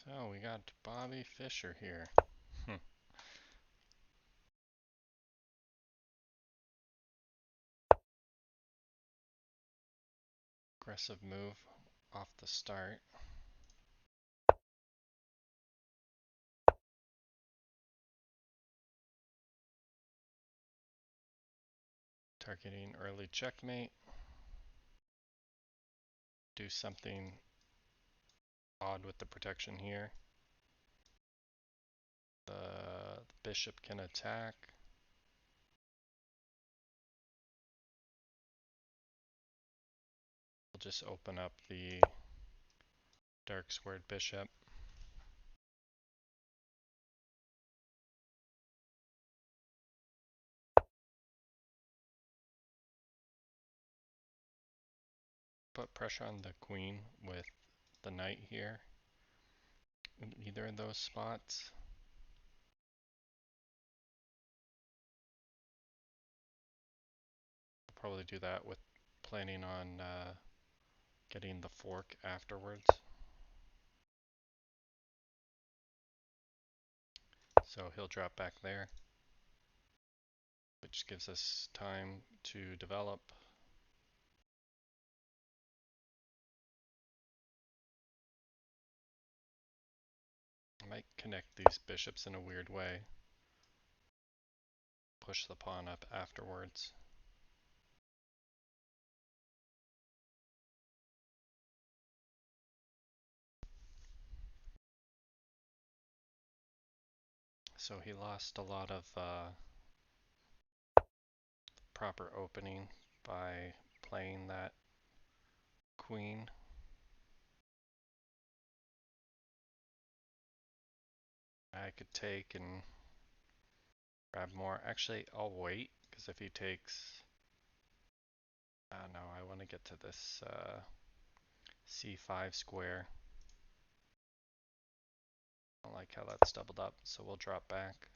So we got Bobby Fischer here. Aggressive move off the start. Targeting early checkmate. Do something odd with the protection here. The bishop can attack. We'll just open up the dark squared bishop. Put pressure on the queen with the knight here in either of those spots. I'll probably do that with planning on getting the fork afterwards. So he'll drop back there, which gives us time to develop. I might connect these bishops in a weird way. Push the pawn up afterwards. So he lost a lot of proper opening by playing that queen. I could take and grab more. Actually, I'll wait, because if he takes... no, I want to get to this c5 square. I don't like how that's doubled up, so we'll drop back.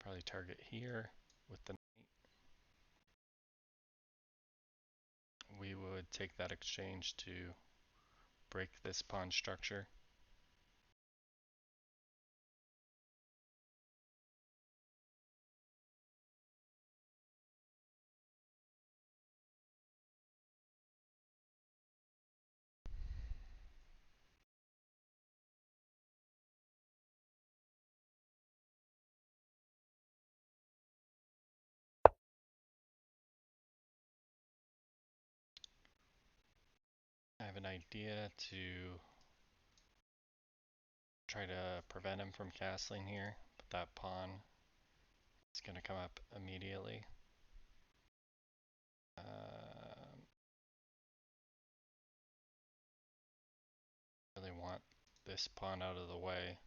Probably target here with the knight. We would take that exchange to break this pawn structure. I have an idea to try to prevent him from castling here, but that pawn is going to come up immediately. Really want this pawn out of the way.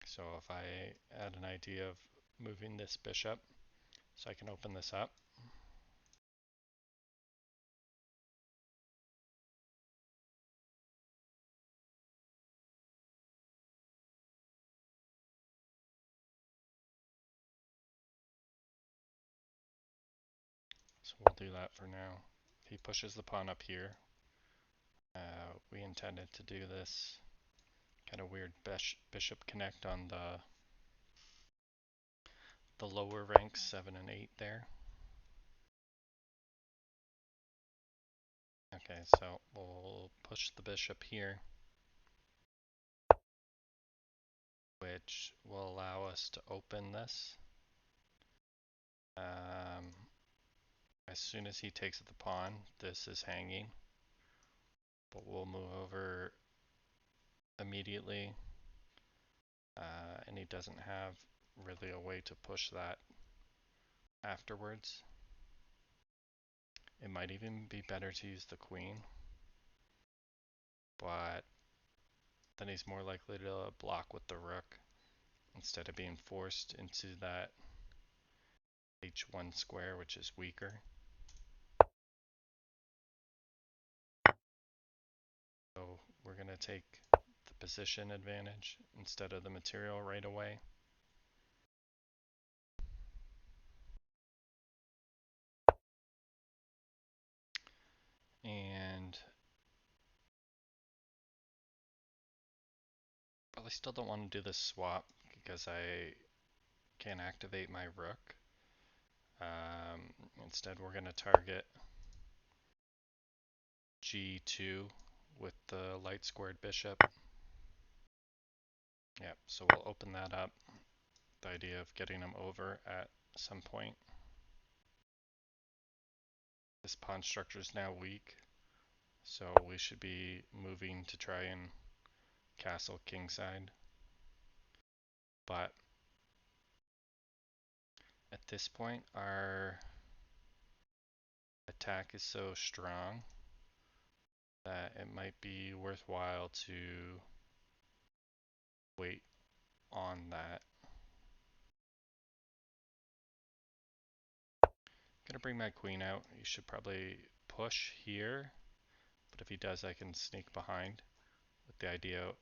So if I add an idea of moving this bishop so I can open this up. So we'll do that for now. He pushes the pawn up here. We intended to do this kind of weird bishop connect on the lower ranks, 7 and 8 there. Okay, so we'll push the bishop here, which will allow us to open this. As soon as he takes the pawn, this is hanging, but we'll move over immediately, and he doesn't have really a way to push that afterwards. It might even be better to use the queen, but then he's more likely to block with the rook instead of being forced into that h1 square, which is weaker. So we're going to take the position advantage instead of the material right away. And probably still don't want to do this swap because I can't activate my rook. Instead, we're going to target G2 with the light squared bishop. Yep, so we'll open that up. The idea of getting him over at some point. This pawn structure is now weak, so we should be moving to try and castle kingside. But at this point, our attack is so strong that it might be worthwhile to wait on that. I'm gonna bring my queen out. He should probably push here, but if he does, I can sneak behind with the idea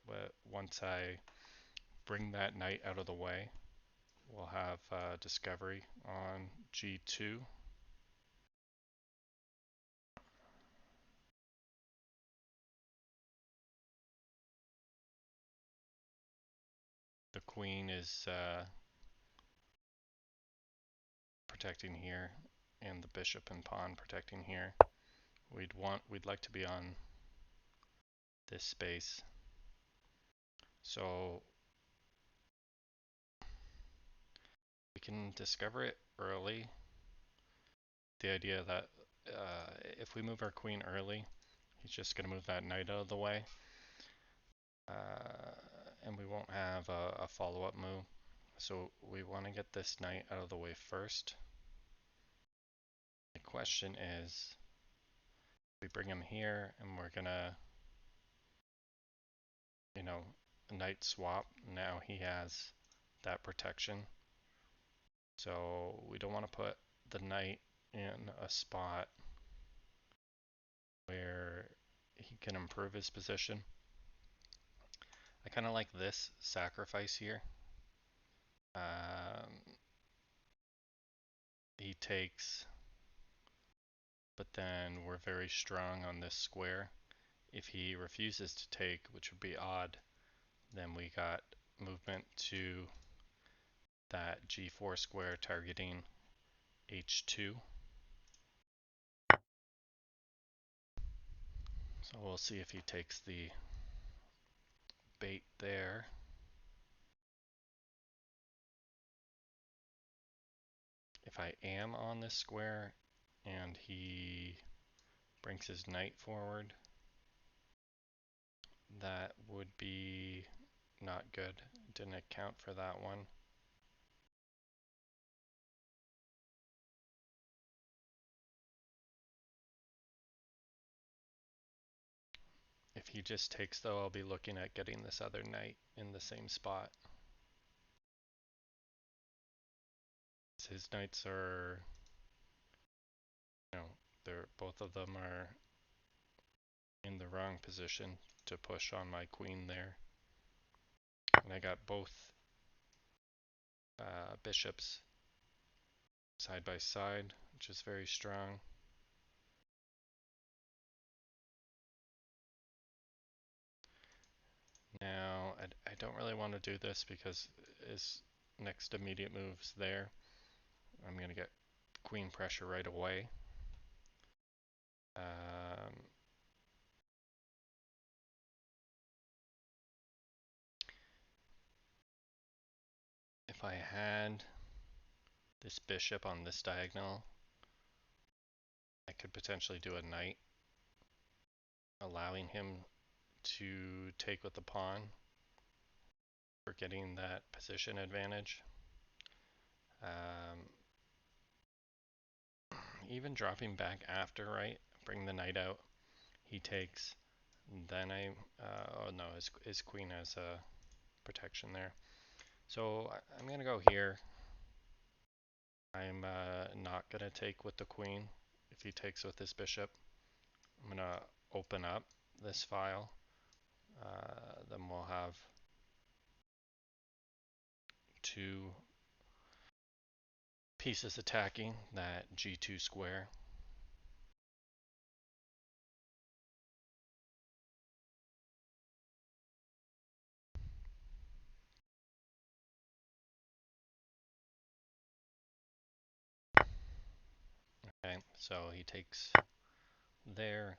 once I bring that knight out of the way, we'll have discovery on G2. The queen is protecting here, and the bishop and pawn protecting here. We'd like to be on this space. So we can discover it early. The idea that if we move our queen early, he's just going to move that knight out of the way. And we won't have a follow-up move. So we want to get this knight out of the way first. The question is, we bring him here and we're gonna, knight swap. Now he has that protection. So we don't want to put the knight in a spot where he can improve his position. I kind of like this sacrifice here. He takes, but then we're very strong on this square. If he refuses to take, which would be odd, then we got movement to that G4 square targeting H2. So we'll see if he takes the bait there. If I am on this square and he brings his knight forward, that would be not good. Didn't account for that one. If he just takes though, I'll be looking at getting this other knight in the same spot. His knights are, both of them are in the wrong position to push on my queen there. And I got both bishops side by side, which is very strong. Now, I don't really want to do this because his next immediate move's there. I'm going to get queen pressure right away. If I had this bishop on this diagonal, I could potentially do a knight, allowing him to take with the pawn for getting that position advantage. Even dropping back after, right? Bring the knight out. He takes. Then oh no, his queen has a protection there. So I'm going to go here. I'm not going to take with the queen if he takes with his bishop. I'm going to open up this file. Then we'll have two pieces attacking that g2 square. Okay, so he takes there.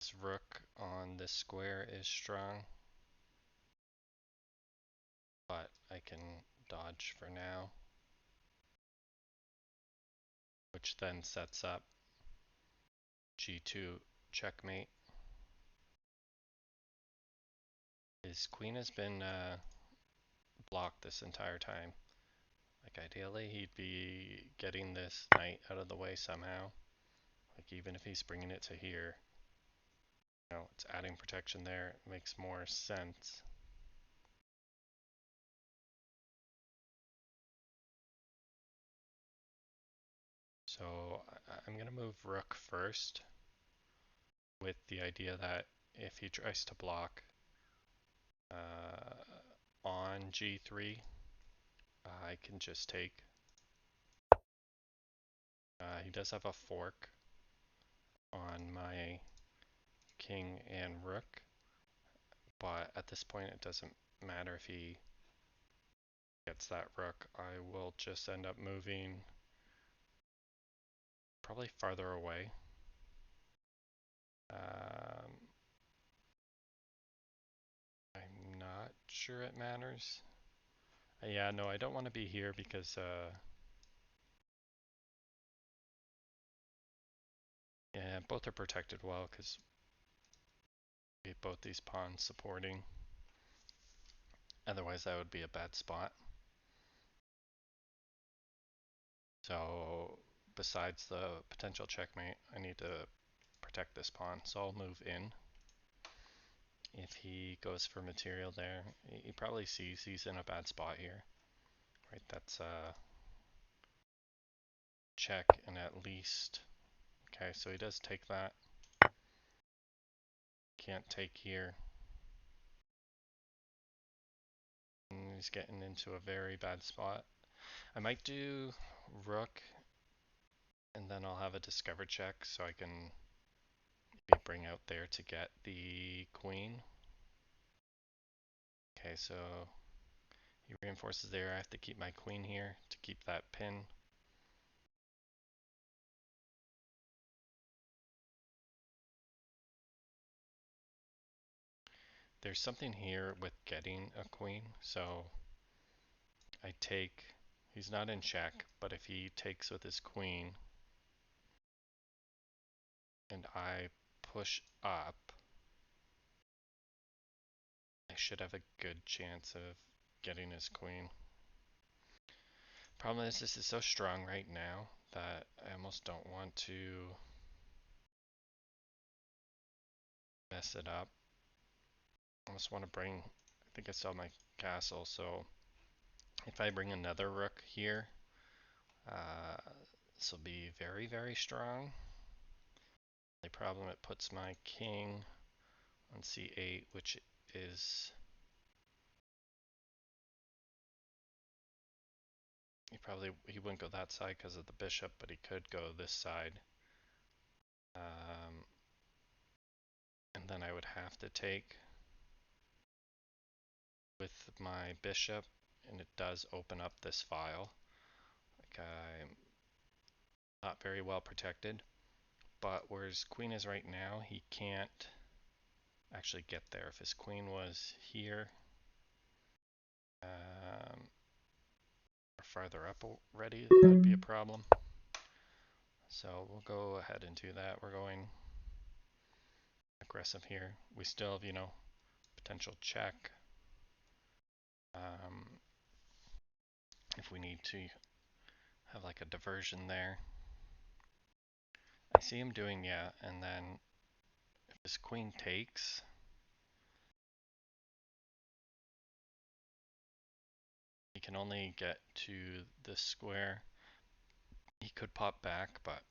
This rook on this square is strong, but I can dodge for now, which then sets up g2 checkmate. His queen has been blocked this entire time. Like ideally he'd be getting this knight out of the way somehow. Like even if he's bringing it to here, you know, it's adding protection there. It makes more sense. So I'm gonna move rook first with the idea that if he tries to block on g3, I can just take. He does have a fork on my king and rook, but at this point it doesn't matter if he gets that rook. I will just end up moving probably farther away. I'm not sure it matters. Yeah, no, I don't want to be here because yeah, both are protected well because we have both these pawns supporting. Otherwise that would be a bad spot. So besides the potential checkmate, I need to protect this pawn. So I'll move in. If he goes for material there, he probably sees he's in a bad spot here. Right, that's check and at least. Okay, so he does take that. Can't take here. And he's getting into a very bad spot. I might do rook and then I'll have a discover check so I can maybe bring out there to get the queen. Okay, so he reinforces there. I have to keep my queen here to keep that pin. There's something here with getting a queen, so I take, he's not in check, but if he takes with his queen and I push up, I should have a good chance of getting his queen. Problem is this is so strong right now that I almost don't want to mess it up. I almost want to bring, I think I saw my castle, so if I bring another rook here, this will be very, very strong. The problem, it puts my king on c8, which is, he wouldn't go that side because of the bishop, but he could go this side. And then I would have to take with my bishop, and it does open up this file. Like I'm not very well protected, but where his queen is right now, he can't actually get there. If his queen was here, or farther up already, that'd be a problem. So we'll go ahead and do that. We're going aggressive here. We still have, you know, potential check. If we need to have like a diversion there. I see him doing, yeah, and then if his queen takes, he can only get to this square. He could pop back, but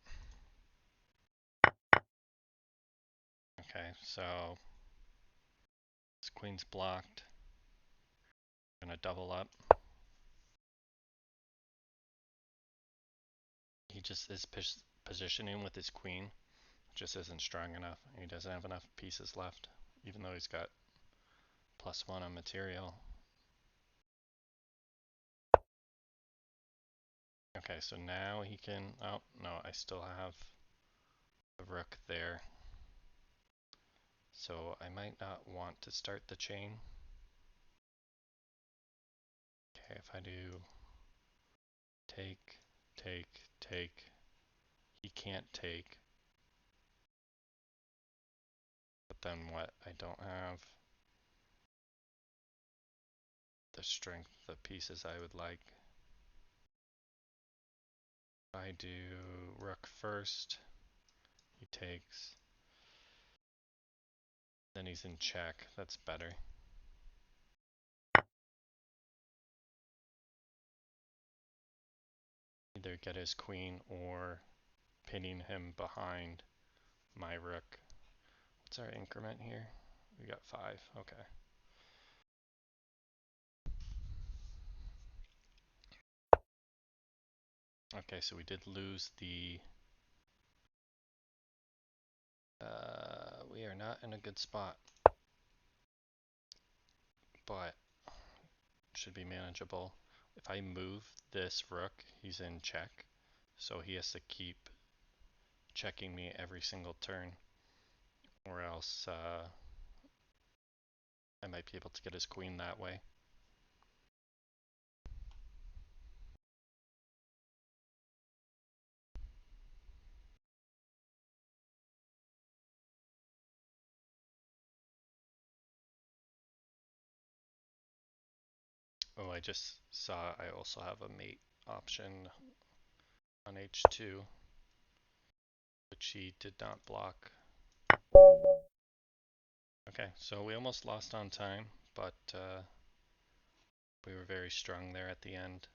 Okay, so this queen's blocked. Gonna double up. He just is positioning with his queen. Just isn't strong enough. He doesn't have enough pieces left, even though he's got +1 on material. Okay, so now he can, oh no, I still have the rook there. So I might not want to start the chain. Okay, if I do take, take, he can't take. But then what? I don't have the strength, the pieces I would like. If I do rook first, he takes. Then he's in check. That's better. Either get his queen or pinning him behind my rook. What's our increment here? We got 5. Okay. Okay, so we did lose the... we are not in a good spot, but should be manageable. If I move this rook, he's in check, so he has to keep checking me every single turn, or else I might be able to get his queen that way. Oh, I just saw I also have a mate option on H2, which he did not block. Okay, so we almost lost on time, but we were very strong there at the end.